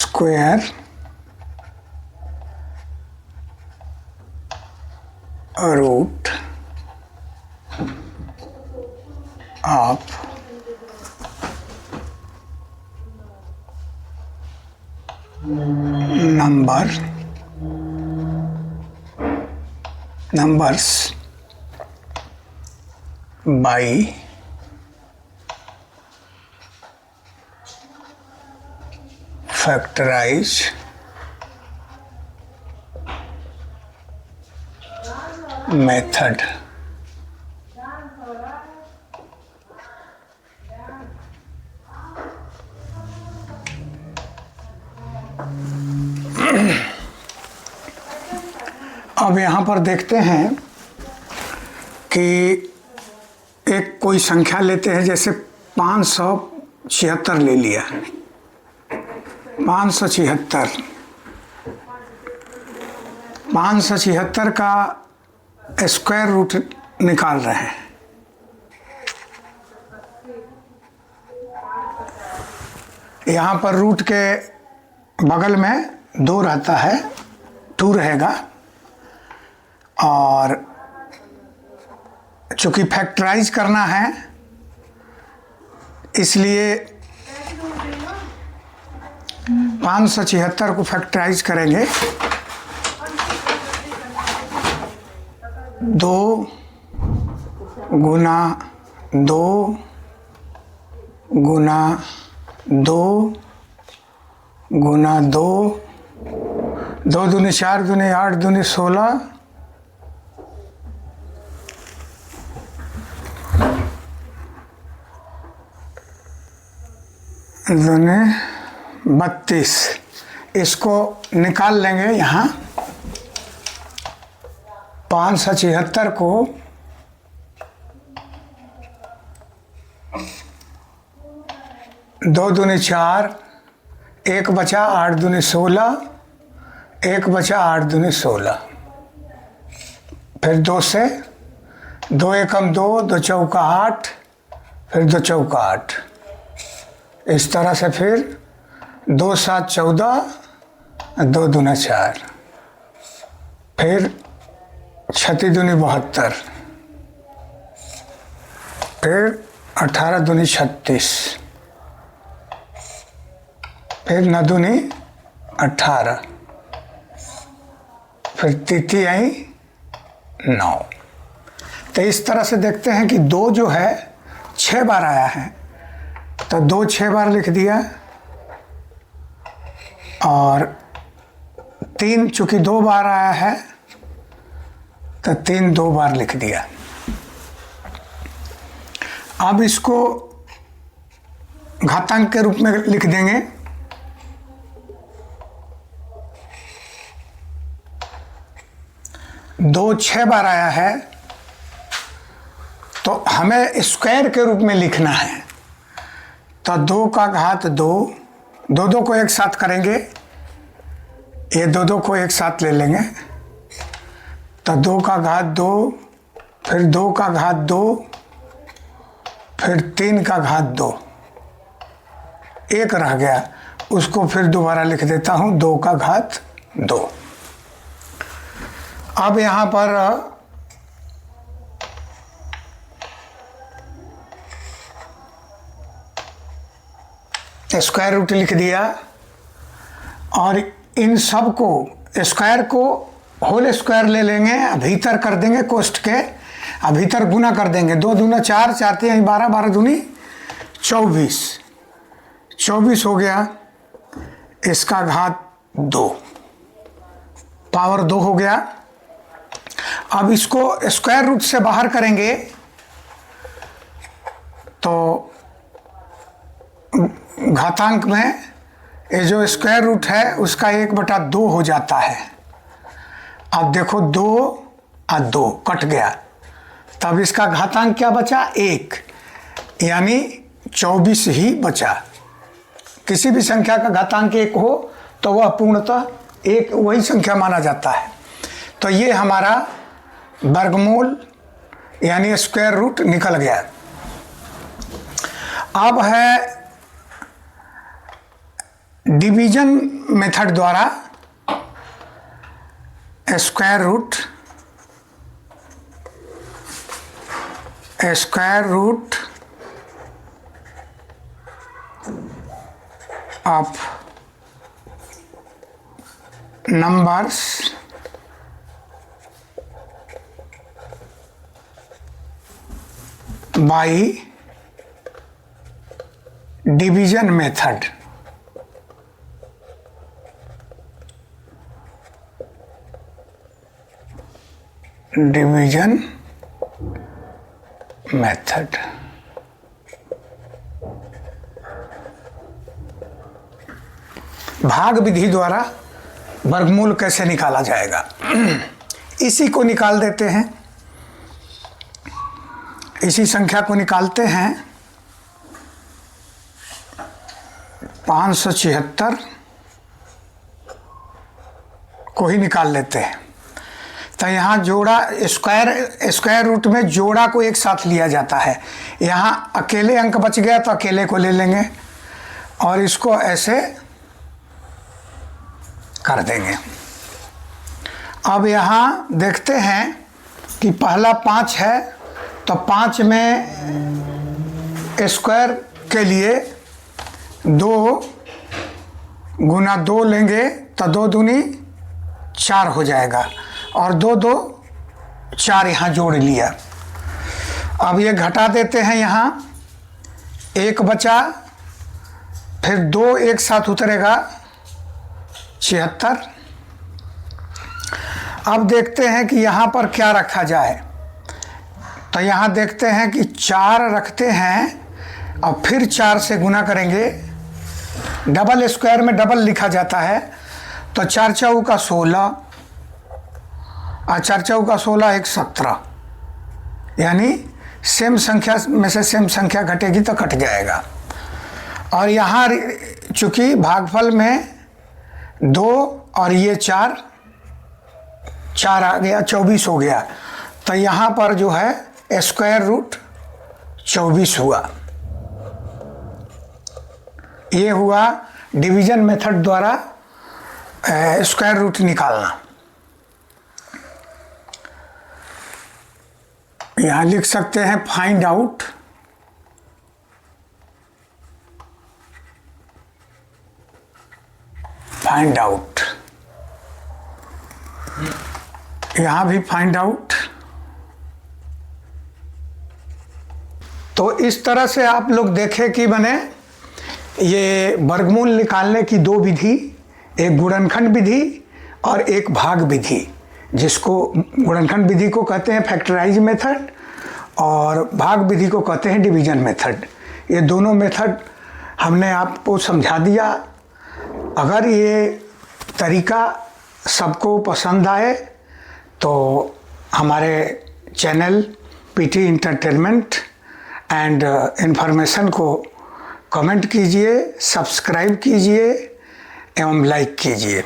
Square root of numbers by factorized method. अब यहाँ पर देखते हैं कि एक कोई संख्या लेते हैं, जैसे 576 ले लिया। 576 का स्क्वायर रूट निकाल रहे हैं। यहाँ पर रूट के बगल में 2 रहता है, 2 रहेगा, और चूंकि फैक्टराइज करना है इसलिए 576 को फैक्टराइज करेंगे। 2 गुना 2 गुना 2 गुना 2, 2 दूनी 4 दूनी 8 दूनी 16, 32। इसको निकाल लेंगे। यहाँ 576 को 2 दूनी 4, 1 बचा 8 दूनी 16, 1 बचा 8 दूनी 16, फिर 2 से 2 एकम 2, 2 चौका 8, फिर 2 चौका 8, इस तरह से फिर 2 7 14, 2 दूना 4, फिर 36 दूनी 72, फिर 18 दूनी 36, फिर 9 दूनी 18, फिर 33 आई 9। तो इस तरह से देखते हैं कि 2 जो है 6 बार आया है, तो 2 6 बार लिख दिया, और 3 चूंकि 2 बार आया है तो 3 2 बार लिख दिया। अब इसको घातांक के रूप में लिख देंगे। दो 6 बार आया है तो हमें स्क्वायर के रूप में लिखना है, तो 2 का घात 2, 2 को एक साथ करेंगे, ये 2 को एक साथ ले लेंगे, तो 2 का घात 2, फिर 2 का घात 2, फिर 3 का घात 2, एक रह गया, उसको फिर दोबारा लिख देता हूँ 2 का घात 2। अब यहाँ पर स्क्वायर रूट लिख दिया, और इन सब को स्क्वायर को होल स्क्वायर ले लेंगे, भीतर कर देंगे कोष्ठ के, अब भीतर गुना कर देंगे। 2 दूना 4, 4 3 12, 12 दूनी 24, 24 हो गया, इसका घात 2, पावर 2 हो गया। अब इसको स्क्वायर रूट से बाहर करेंगे तो घातांक में ये जो स्क्वायर रूट है उसका 1/2 हो जाता है। अब देखो 2 और 2 कट गया, तब इसका घातांक क्या बचा? 1, यानी 24 ही बचा। किसी भी संख्या का घातांक 1 हो तो वह पूर्णतः 1 वही संख्या माना जाता है। तो ये हमारा वर्गमूल यानी स्क्वायर रूट निकल गया। अब है डिवीजन मेथड द्वारा square root of numbers by division method. Division method भाग विधि द्वारा वर्गमूल कैसे निकाला जाएगा, इसी को निकाल देते हैं। इसी संख्या को निकालते हैं। 576 को ही निकाल लेते हैं। तो यहाँ जोड़ा स्क्वायर रूट में जोड़ा को एक साथ लिया जाता है। यहाँ अकेले अंक बच गया तो अकेले को ले लेंगे और इसको ऐसे कर देंगे। अब यहाँ देखते हैं कि पहला 5 है तो 5 में स्क्वायर के लिए 2 गुना 2 लेंगे तो 2 दूनी 4 हो जाएगा और 2 2 4 यहाँ जोड़ लिया। अब ये घटा देते हैं, यहाँ 1 बचा, फिर 2 एक साथ उतरेगा 76। अब देखते हैं कि यहाँ पर क्या रखा जाए। तो यहाँ देखते हैं कि 4 रखते हैं और फिर 4 से गुना करेंगे। डबल स्क्वायर में डबल लिखा जाता है। तो 4 चौका 16 और 4 चौका 16 1 17, यानी सेम संख्या में से सेम संख्या घटेगी तो कट जाएगा। और यहाँ चूंकि भागफल में 2 और ये 4 आ गया, 24 हो गया। तो यहाँ पर जो है स्क्वायर रूट 24 हुआ। ये हुआ डिवीजन मेथड द्वारा स्क्वायर रूट निकालना। यहाँ लिख सकते हैं फाइंड आउट यहाँ भी फाइंड आउट। तो इस तरह से आप लोग देखें कि बने ये वर्गमूल निकालने की 2 विधि, एक गुणनखंड विधि और एक भाग विधि, जिसको गुणनखंड विधि को कहते हैं फैक्टराइज मेथड और भाग विधि को कहते हैं डिवीजन मेथड। ये दोनों मेथड हमने आपको समझा दिया। अगर ये तरीका सबको पसंद आए तो हमारे channel PT entertainment and information को कमेंट कीजिए, सब्सक्राइब कीजिए एवं लाइक कीजिए।